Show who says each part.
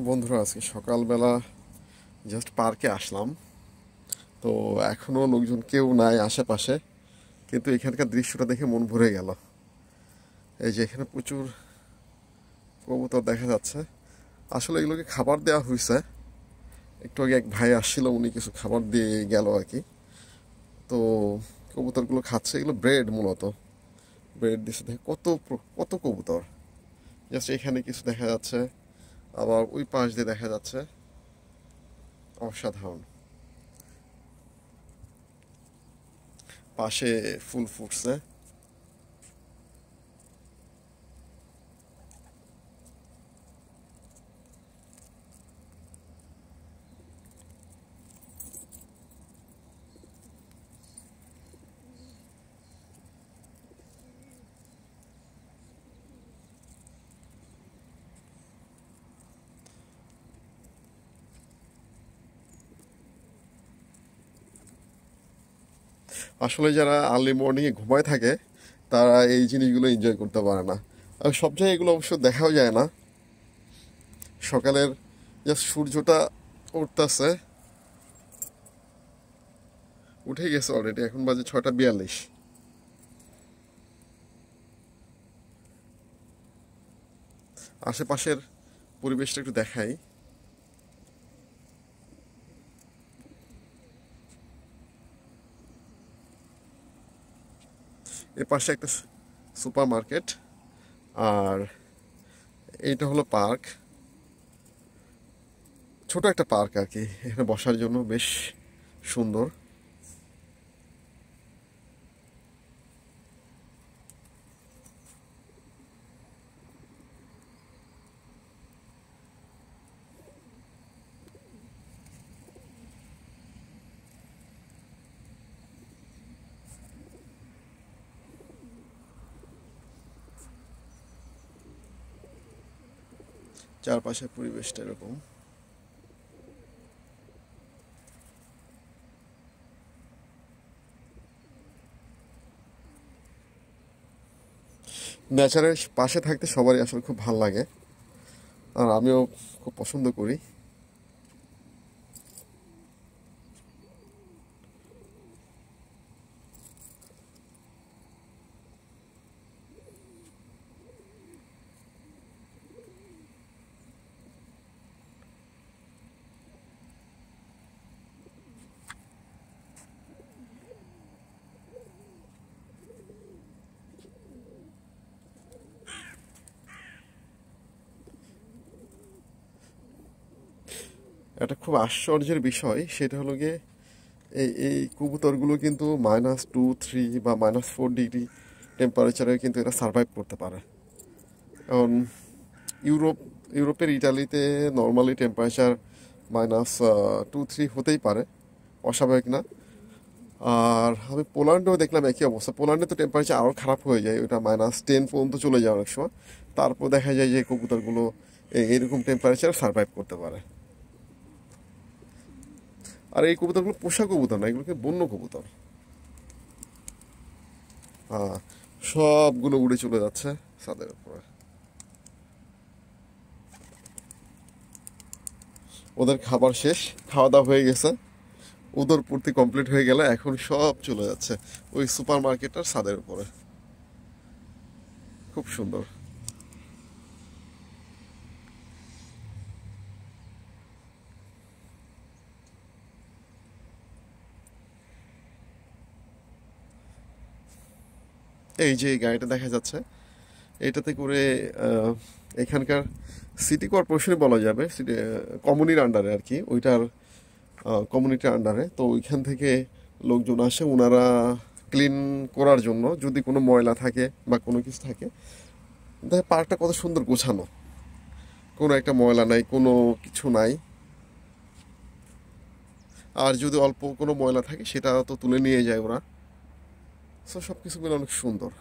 Speaker 1: বন্ধুরা, আজকে সকালবেলা জাস্ট পার্কে আসলাম। তো এখনো লোকজন কেউ নাই আশেপাশে, কিন্তু এখানকার দৃশ্যটা দেখে মন ভরে গেল। এই যে এখানে প্রচুর কবুতর দেখা যাচ্ছে। আসলে এগুলোকে খাবার দেওয়া হয়েছে। একটু আগে এক ভাই আসছিল, উনি কিছু খাবার দিয়ে গেল আর কি। তো কবুতরগুলো খাচ্ছে, এগুলো ব্রেড মূলত। ব্রেড দিচ্ছে, দেখে কত কত কবুতর। জাস্ট এখানে কিছু দেখা যাচ্ছে, আবার ওই পাশ দিয়ে দেখা যাচ্ছে। অসাধারণ। পাশে ফুল ফুটছে। আসলে যারা আর্লি মর্নিংয়ে ঘুমায় থাকে, তারা এই জিনিসগুলো এনজয় করতে পারে না। আর সব জায়গায় এগুলো অবশ্য দেখাও যায় না। সকালের জাস্ট সূর্যটা উঠতেছে, উঠে গেছে অলরেডি, এখন বাজে 6টা 42। আশেপাশের পরিবেশটা একটু দেখাই। এর পাশে একটা সুপার মার্কেট, আর এইটা হলো পার্ক। ছোট একটা পার্ক আর কি, এখানে বসার জন্য বেশ সুন্দর। চারপাশের পরিবেশটা এরকম। নেচারের পাশে থাকতে সবারই আসলে খুব ভালো লাগে, আর আমিও খুব পছন্দ করি। একটা খুব আশ্চর্যের বিষয় সেটা হলো গিয়ে, এই এই কবুতরগুলো কিন্তু -2, 3 বা -4 ডিগ্রি টেম্পারেচারে কিন্তু এরা সার্ভাইভ করতে পারে। কারণ ইউরোপ ইউরোপের ইটালিতে নর্মালি টেম্পারেচার -2, 3 হতেই পারে, অস্বাভাবিক না। আর আমি পোল্যান্ডেও দেখলাম একই অবস্থা। পোল্যান্ডে তো টেম্পারেচার আরও খারাপ হয়ে যায়, ওটা -10 পর্যন্ত চলে যায় অনেক সময়। তারপর দেখা যায় যে কবুতরগুলো এরকম টেম্পারেচারে সার্ভাইভ করতে পারে। আর এই কবুতরগুলো পোষা কবুতর না, এগুলোকে বন্য কবুতর। হ্যাঁ, সবগুলো উড়ে চলে যাচ্ছে ছাদের উপরে। ওদের খাবার শেষ, খাওয়া দাওয়া হয়ে গেছে, ওদের পূর্তি কমপ্লিট হয়ে গেলে এখন সব চলে যাচ্ছে ওই সুপার মার্কেটটার ছাদের উপরে। খুব সুন্দর। এই যে এই গাড়িটা দেখা যাচ্ছে, এটাতে করে আহ, এখানকার সিটি কর্পোরেশনে বলা যাবে, সিটি কমিউনির আন্ডারে আর কি, ওইটার কমিউনিটির আন্ডারে। তো ওইখান থেকে লোকজন আসে, ওনারা ক্লিন করার জন্য যদি কোনো ময়লা থাকে বা কোনো কিছু থাকে। দেখ পার্কটা কত সুন্দর গোছানো, কোনো একটা ময়লা নাই, কোনো কিছু নাই। আর যদি অল্প কোনো ময়লা থাকে সেটা তো তুলে নিয়ে যায় ওরা। সো সব কিছু মিলে অনেক সুন্দর।